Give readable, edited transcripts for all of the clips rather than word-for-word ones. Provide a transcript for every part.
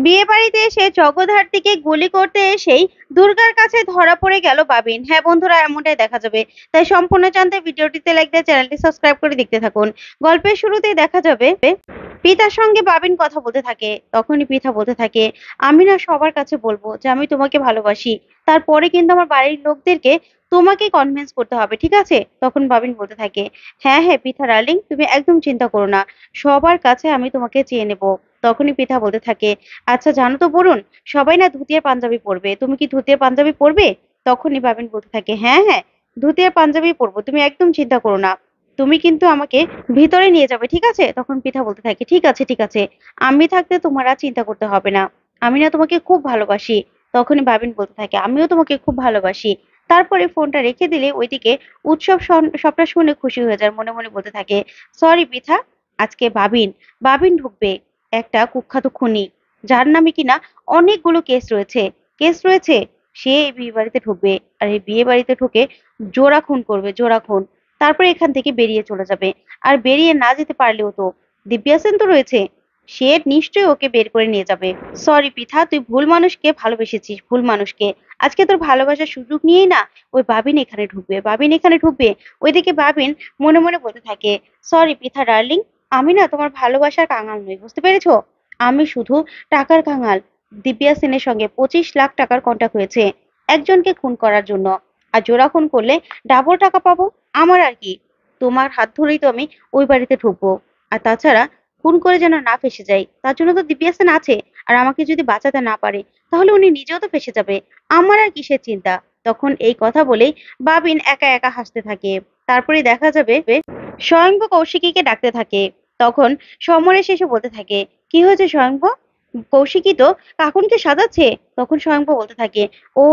বিয়ে বাড়িতে এসে জগদ্ধাত্রীকে গুলি করতে এসেই দুর্গার কাছে ধরা পড়ে গেল বাবিন। হ্যাঁ বন্ধুরা, এমনটাই দেখা যাবে। তাই সম্পূর্ণ জানতে ভিডিওটিতে লাইক দিয়ে চ্যানেলটি সাবস্ক্রাইব করে দেখতে থাকুন। গল্পের শুরুতেই দেখা যাবে পিতার সঙ্গে বাবিন কথা বলতে থাকে। তখনই পিতা বলতে থাকে, আমি না সবার কাছে বলবো যে আমি তোমাকে ভালোবাসি, তারপরে কিন্তু আমার বাড়ির লোকদেরকে তোমাকে কনভিন্স করতে হবে, ঠিক আছে? তখন বাবিন বলতে থাকে, হ্যাঁ হ্যাঁ পিতা ডার্লিং, তুমি একদম চিন্তা করো না, সবার কাছে আমি তোমাকে চেয়ে নেব। তখনই পিতা বলতে থাকে, আচ্ছা জানো তো বরুণ, সবাই না ধুতি আর পাঞ্জাবি পরবে, তুমি কি ধুতি আর পাঞ্জাবি পরবে? তখনই বাবিন বলতে থাকে, হ্যাঁ হ্যাঁ ধুতি আর পাঞ্জাবি পরবো, তুমি একদম চিন্তা করো না, তুমি কিন্তু আমাকে ভিতরে নিয়ে যাবে, ঠিক আছে? তখন পিতা বলতে থাকে, ঠিক আছে ঠিক আছে, আমি থাকতে তোমার আর চিন্তা করতে হবে না, আমি না তোমাকে খুব ভালোবাসি। তখনই বাবিন বলতে থাকে, আমিও তোমাকে খুব ভালোবাসি। তারপরে ফোনটা রেখে দিলে ওইদিকে উৎসব সবটা শুনে খুশি হয়ে যায়, মনে মনে বলতে থাকে, সরি পিতা, আজকে বাবিন বাবিন ঢুকবে, একটা কুখ্যাত খুনি, যার নামে কিনা অনেকগুলো কেস রয়েছে, সে এই বিয়ে বাড়িতে ঢুকবে। আর এই বিয়ে বাড়িতে ঢুকে জোড়া খুন করবে, জোড়া খুন। তারপরে এখান থেকে বেরিয়ে চলে যাবে। আর বেরিয়ে না যেতে পারলেও তো দিব্যা সেন তো রয়েছে, সে নিশ্চয়ই ওকে বের করে নিয়ে যাবে। সরি পিথা, তুই ভুল মানুষকে ভালোবেসেছিস, ভুল মানুষকে। আজকে তোর ভালোবাসার সুযোগ নিয়েই না ওই বাবিন এখানে ঢুকবে, বাবিন এখানে ঢুকবে। ওইদিকে বাবিন মনে মনে বলতে থাকে, সরি পিথা ডার্লিং, আমি না তোমার ভালোবাসার কাঙাল নই, বুঝতে পেরেছো? আমি শুধু টাকার কাঙাল। দিব্যা সেনের সঙ্গে 25 লাখ টাকার কন্ট্যাক্ট হয়েছে একজনকে খুন করার জন্য। আর জোড়া খুন করলে ডাবল টাকা পাবো। আমার আর কি, তোমার হাত ধরেই তো আমি ওই বাড়িতে ঢুকবো। আর তাছাড়া খুন করে যেন না ফেসে যাই, তার জন্য তো দিব্যা সেন আছে। আর আমাকে যদি বাঁচাতে না পারে, তাহলে উনি নিজেও তো ফেসে যাবে। আমার আর কিসের চিন্তা? তখন এই কথা বলেই বাবিন একা একা হাসতে থাকে। তারপরে দেখা যাবে স্বয়ংভু কৌশিকীকে ডাকতে থাকে। তখন সমরেশ এসে বলতে থাকে, কি হয়েছে স্বয়ংভু? কৌশিকী তো কাকুনকে সাজাচ্ছে। তখন স্বয়ংভু বলতে থাকে, ও,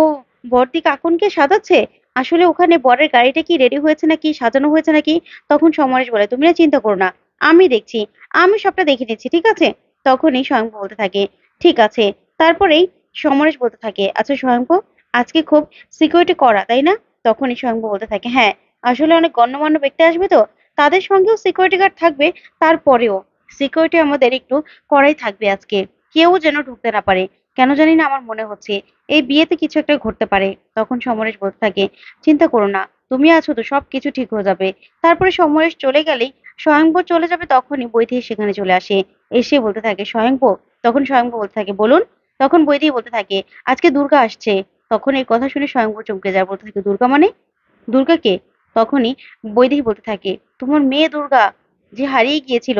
বড়দি কাকুনকে সাজাচ্ছে? আসলে ওখানে বরের গাড়িটা কি রেডি হয়েছে নাকি, সাজানো হয়েছে নাকি? তখন সমরেশ বলে, তুমি না চিন্তা করো না, আমি দেখছি, আমি সবটা দেখে নিচ্ছি, ঠিক আছে? তখনই স্বয়ংভু বলতে থাকে, ঠিক আছে। তারপরেই সমরেশ বলতে থাকে, আচ্ছা স্বয়ংভু, আজকে খুব সিকিউরিটি করা, তাই না? তখনই স্বয়ংভু বলতে থাকে, হ্যাঁ, আসলে অনেক গণ্যমান্য ব্যক্তি আসবে তো, তাদের সঙ্গেও সিকিউরিটি গার্ড থাকবে। তারপরেও সিকিউরিটি আমাদের একটু কড়াই থাকবে আজকে, কেউ যেন ঢুকতে না পারে। কেন জানি না আমার মনে হচ্ছে এই বিয়েতে কিছু একটা ঘটতে পারে। তখন সমরেশ বলতে থাকে, চিন্তা করো না, তুমি আছো তো, সবকিছু ঠিক হয়ে যাবে। তারপরে সমরেশ চলে গেলেই স্বয়ংভর চলে যাবে, তখনই বৈদেহী সেখানে চলে আসে। এসে বলতে থাকে, স্বয়ংভর। তখন স্বয়ংভর বলতে থাকে, বলুন। তখন বৈদেহী বলতে থাকে, আজকে দুর্গা আসছে। তখন এই কথা শুনে স্বয়ংভর চমকে যায়, বলতে থাকে, দুর্গা মানে? দুর্গা কে? তখনই বৈদেহী বলতে থাকে, তোমার মেয়ে দুর্গা, যে হারিয়ে গিয়েছিল,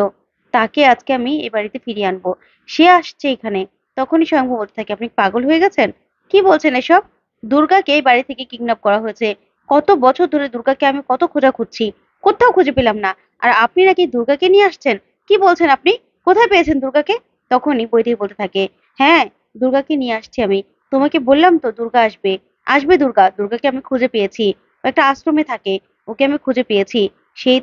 তাকে আজকে আমি এ বাড়িতে ফিরিয়ে আনবো, সে আসছে এখানে। তখনই স্বয়ংভু বলতে থাকে, আপনি পাগল হয়ে গেছেন? কি বলছেন এসব? দুর্গাকে এই বাড়ি থেকে কিডন্যাপ করা হয়েছে। কত বছর ধরে দুর্গাকে আমি কত খোঁজা খুঁজছি, কোথাও খুঁজে পেলাম না। আর আপনি নাকি দুর্গাকে নিয়ে আসছেন? কি বলছেন আপনি? কোথায় পেয়েছেন দুর্গাকে? তখনই বৈদেহী বলতে থাকে, হ্যাঁ, দুর্গাকে নিয়ে আসছি আমি। তোমাকে বললাম তো দুর্গা আসবে, আসবে দুর্গা। দুর্গাকে আমি খুঁজে পেয়েছি, ও একটা আশ্রমে থাকে, ওকে আমি খুঁজে পেয়েছি। সেই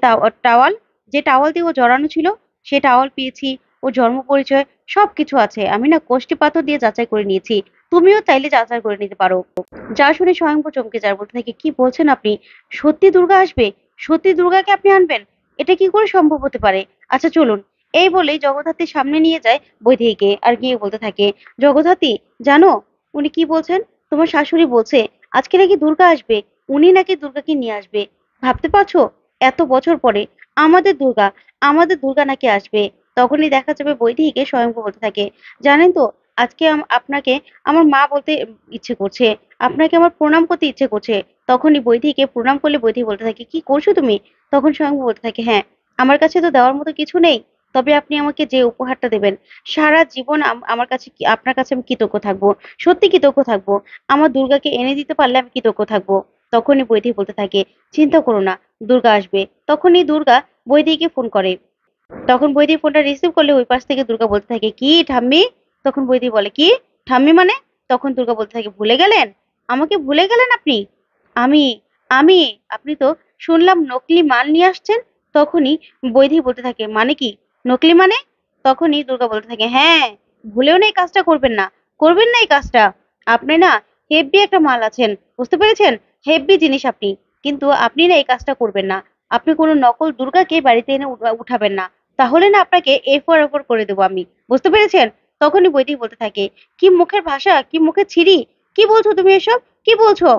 টাওয়াল, যে টাওয়াল দিয়ে ও জড়ানো ছিল, সে টাওয়াল পেয়েছি, ও জন্ম পরিচয় সবকিছু আছে। আমি না কোষ্ঠী পাথর দিয়ে যাচাই করে নিয়েছি, তুমিও চাইলে যাচাই করে নিতে পারো। যা শুনে স্বয়ংভু চমকে যায়, বলতে থাকে, কি বলছেন আপনি? সত্যি দুর্গা আসবে? সত্যি দুর্গাকে আপনি আনবেন? এটা কি করে সম্ভব হতে পারে? আচ্ছা চলুন। এই বলেই জগদ্ধাত্রীর সামনে নিয়ে যায় বৈদেহীকে, আর গিয়ে বলতে থাকে, জগদ্ধাত্রী, জানো উনি কি বলছেন? তোমার শাশুড়ি বলছে আজকে নাকি দুর্গা আসবে, উনি নাকি দুর্গাকে নিয়ে আসবে। ভাবতে পারছো? এত বছর পরে আমাদের দুর্গা, আমাদের দুর্গা নাকি আসবে। তখনই দেখা যাবে বৈদেহীকে স্বয়ংভু বলতে থাকে, জানেন তো, আজকে আপনাকে আমার মা বলতে ইচ্ছে করছে, আপনাকে আমার প্রণাম করতে ইচ্ছে করছে। তখনই বৈদেহীকে প্রণাম করলে বৈদেহী বলতে থাকে, কি করছো তুমি? তখন স্বয়ংভু বলতে থাকে, হ্যাঁ, আমার কাছে তো দেওয়ার মতো কিছু নেই, তবে আপনি আমাকে যে উপহারটা দেবেন, সারা জীবন আমার কাছে আপনার কাছে আমি কৃতজ্ঞ থাকবো, সত্যি কৃতজ্ঞ থাকবো। আমার দুর্গাকে এনে দিতে পারলে আমি কৃতজ্ঞ থাকবো। তখনই বৈদেহী বলতে থাকে, চিন্তা করো না, দুর্গা আসবে। তখনই দুর্গা বৈদেহীকে ফোন করে। তখন বৈদেহী ফোনটা রিসিভ করলে ওই পাশ থেকে দুর্গা বলতে থাকে, কি ঠাম্মি? তখন বৈদেহী বলে, কি ঠাম্মি মানে? তখন দুর্গা বলতে থাকে, ভুলে গেলেন? আমাকে ভুলে গেলেন আপনি? আমি আমি আপনি তো শুনলাম নকলি মাল নিয়ে আসছেন। তখনই বৈদেহী বলতে থাকে, মানে কি নকলি মানে? তখনই দুর্গা বলতে থাকে, হ্যাঁ, ভুলেও না এই কাজটা করবেন না, করবেন না এই কাজটা। আপনি না হেব্বি একটা মাল আছেন, বুঝতে পেরেছেন? হেব্বি জিনিস আপনি, কিন্তু আপনি না এই কাজটা করবেন না। আপনি কোনো নকল দুর্গাকে বাড়িতে এনে উঠাবেন না, তাহলে না আপনাকে এফর করে দেবো আমি, বুঝতে পেরেছেন? তখনই বৈদেহী বলতে থাকে, কি মুখের ভাষা, কি মুখের ছিরি, কি বলছো তুমি এসব, কি বলছো?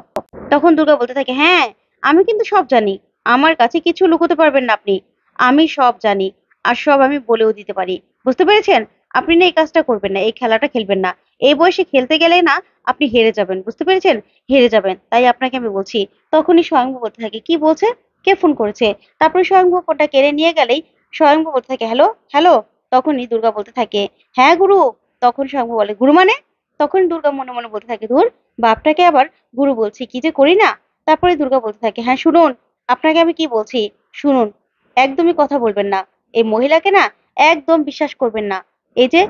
তখন দুর্গা বলতে থাকে, হ্যাঁ আমি কিন্তু সব জানি, আমার কাছে কিছু লুকোতে পারবেন না আপনি, আমি সব জানি, আর সব আমি বলেও দিতে পারি, বুঝতে পেরেছেন? আপনি না এই কাজটা করবেন না, এই খেলাটা খেলবেন না, এই বয়সে খেলতে গেলে না আপনি হেরে যাবেন, বুঝতে পেরেছেন? হেরে যাবেন, তাই আপনাকে আমি বলছি। তখনই স্বয়ংভু বলতে থাকে, কি বলছে, কে ফোন করেছে? তারপরে স্বয়ংভু ফোনটা কেড়ে নিয়ে গেলেই স্বয়ংভু বলতে থাকে, হ্যালো হ্যালো। তখনই দুর্গা বলতে থাকে, হ্যাঁ গুরু। তখন স্বয়ংভু বলে, গুরু মানে? তখন দুর্গা মনে মনে বলতে থাকে, ধুর, বাপটাকে আবার গুরু বলছি, কি যে করি না। তারপরে দুর্গা বলতে থাকে, হ্যাঁ শুনুন, আপনাকে আমি কি বলছি শুনুন, একদমই কথা বলবেন না, এই মহিলাকে না একদম বিশ্বাস করবেন না। এই যে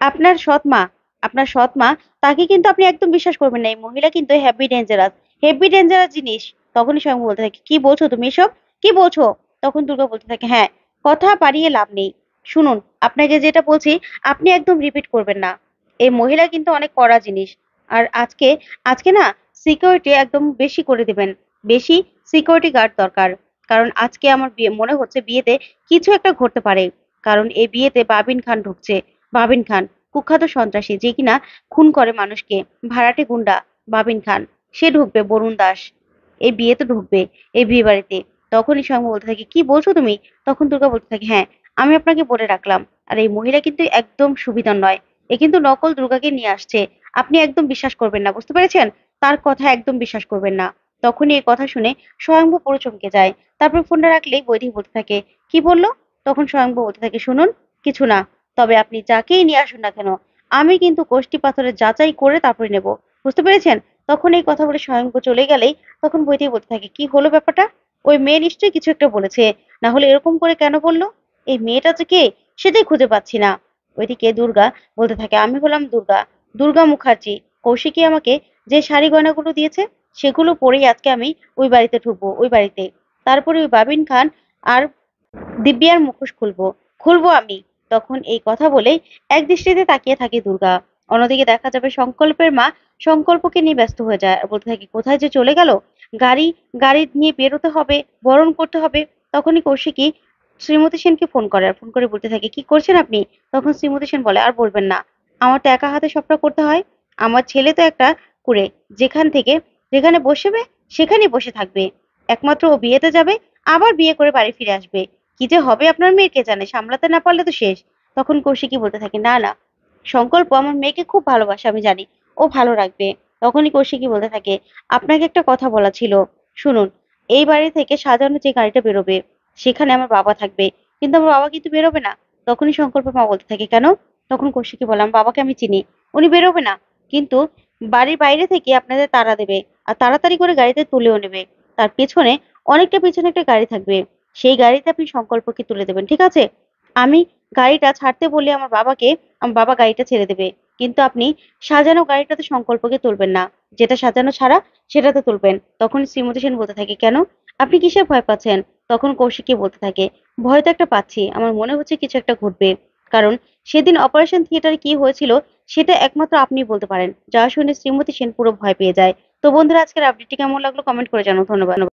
আপনার সৎ মা, আপনার সৎ মা, তাকে কিন্তু আপনি একদম বিশ্বাস করবেন না, এই মহিলা কিন্তু হেভি ডেঞ্জারাস, হেভি ডেঞ্জারাস জিনিস। তখনই স্বয়ং বলতে থাকে, কি বলছো তুমি এসব, কি বলছো? তখন দুর্গা বলতে থাকে, হ্যাঁ, কথা বাড়িয়ে লাভ নেই, শুনুন, আপনাকে যেটা বলছি আপনি একদম রিপিট করবেন না, এই মহিলা কিন্তু অনেক কড়া জিনিস। আর আজকে আজকে না সিকিউরিটি একদম বেশি করে দিবেন, বেশি সিকিউরিটি গার্ড দরকার, কারণ আজকে আমার বিয়ে, মনে হচ্ছে বিয়েতে কিছু একটা ঘটতে পারে, কারণ এই বিয়েতে বাবিন খান ঢুকছে। বাবিন খান কুখ্যাত সন্ত্রাসী, যে কিনা খুন করে মানুষকে, ভাড়াটে গুন্ডা বাবিন খান, সে ঢুকবে, বরুণ দাস এই বিয়েতে ঢুকবে, এই বিয়ে বাড়িতে। তখনই স্বয়ং বলতে থাকে, কি বলছো তুমি? তখন দুর্গা বলতে থাকে, হ্যাঁ আমি আপনাকে বলে রাখলাম, আর এই মহিলা কিন্তু একদম সুবিধার নয়, এ কিন্তু নকল দুর্গাকে নিয়ে আসছে, আপনি একদম বিশ্বাস করবেন না, বুঝতে পেরেছেন? তার কথা একদম বিশ্বাস করবেন না। তখনই এই কথা শুনে স্বয়ংভু পুরো চমকে যায়। তারপর ফোনটা রাখলেই বৈদেহী বলতে থাকে, কি বললো? তখন স্বয়ংভু বলতে থাকে, শুনুন, কিছু না, তবে আপনি যাকেই নিয়ে আসুন না কেন, আমি কিন্তু কোষ্ঠী পাথরের যাচাই করে তারপরে নেব, বুঝতে পেরেছেন? তখন এই কথা বলে স্বয়ংভু চলে গেলেই তখন বৈদেহী বলতে থাকে, কি হলো ব্যাপারটা? ওই মেয়ে নিশ্চয়ই কিছু একটা বলেছে, না হলে এরকম করে কেন বললো? এই মেয়েটা যে কে সেটাই খুঁজে পাচ্ছি না। ওইদিকে দুর্গা বলতে থাকে, আমি হলাম দুর্গা, দুর্গা মুখার্জি। কৌশিকী আমাকে যে শাড়ি গয়নাগুলো দিয়েছে সেগুলো পরেই আজকে আমি ওই বাড়িতে ঢুকবো, ওই বাড়িতে। তারপরে ওই বাবিন খান আর দিব্যার মুখোশ খুলবো, খুলবো আমি। তখন এই কথা বলেই এক দৃষ্টিতে তাকিয়ে থাকে দুর্গা। অন্যদিকে দেখা যাবে সংকল্পের মা সংকল্পকে নিয়ে ব্যস্ত হয়ে যায় আর বলতে থাকে, কোথায় যে চলে গেল, গাড়ি গাড়ি নিয়ে বেরোতে হবে, বরণ করতে হবে। তখনই কৌশিকী শ্রীমতী সেনকে ফোন করে আর ফোন করে বলতে থাকে, কি করছেন আপনি? তখন শ্রীমতী সেন বলে, আর বলবেন না, আমার তো একা হাতে সবটা করতে হয়, আমার ছেলে তো একটা কুড়ে, যেখান থেকে যেখানে বসবে সেখানেই বসে থাকবে, একমাত্র ও বিয়েতে যাবে, আবার বিয়ে করে বাড়ি ফিরে আসবে, কি যে হবে আপনার মেয়ের কে জানে, সামলাতে না পারলে তো শেষ। তখন কৌশিকী বলতে থাকে, না না, সংকল্প আমার মেয়েকে খুব ভালোবাসে, আমি জানি ও ভালো রাখবে। তখনই কৌশিকী বলতে থাকে, আপনাকে একটা কথা বলা ছিল, শুনুন, এই বাড়ি থেকে সাজানো যে গাড়িটা বেরোবে সেখানে আমার বাবা থাকবে, কিন্তু আমার বাবা কিন্তু বেরোবে না। তখনই সংকল্পের মা বলতে থাকে, কেন? তখন কৌশিকী বললাম, বাবাকে আমি চিনি, উনি বেরোবে না, কিন্তু বাড়ির বাইরে থেকে আপনাদের তাড়া দেবে, আর তাড়াতাড়ি করে গাড়িতে তুলেও নেবে, তার পেছনে অনেকটা পেছনে একটা গাড়ি থাকবে, সেই গাড়িতে আপনি সংকল্পকে তুলে দেবেন, ঠিক আছে? আমি গাড়িটা ছাড়তে বললে আমার বাবাকে, আমার বাবা গাড়িটা ছেড়ে দেবে, কিন্তু আপনি সাজানো গাড়িটাতে সংকল্পকে তুলবেন না, যেটা সাজানো ছাড়া সেটাতে তুলবেন। তখন শ্রীমতী সেন বলতে থাকে, কেন, আপনি কিসের ভয় পাচ্ছেন? তখন কৌশিকী বলতে থাকে, ভয় তো একটা পাচ্ছি, আমার মনে হচ্ছে কিছু একটা ঘটবে, কারণ সেদিন অপারেশন থিয়েটারে কি হয়েছিল সেটা একমাত্র আপনি বলতে পারেন। যা শুনে শ্রীমতী সেন পুরো ভয় পেয়ে যায়। তো বন্ধুরা, আজকের আপডেটটি কেমন লাগলো কমেন্ট করে জানাও। ধন্যবাদ।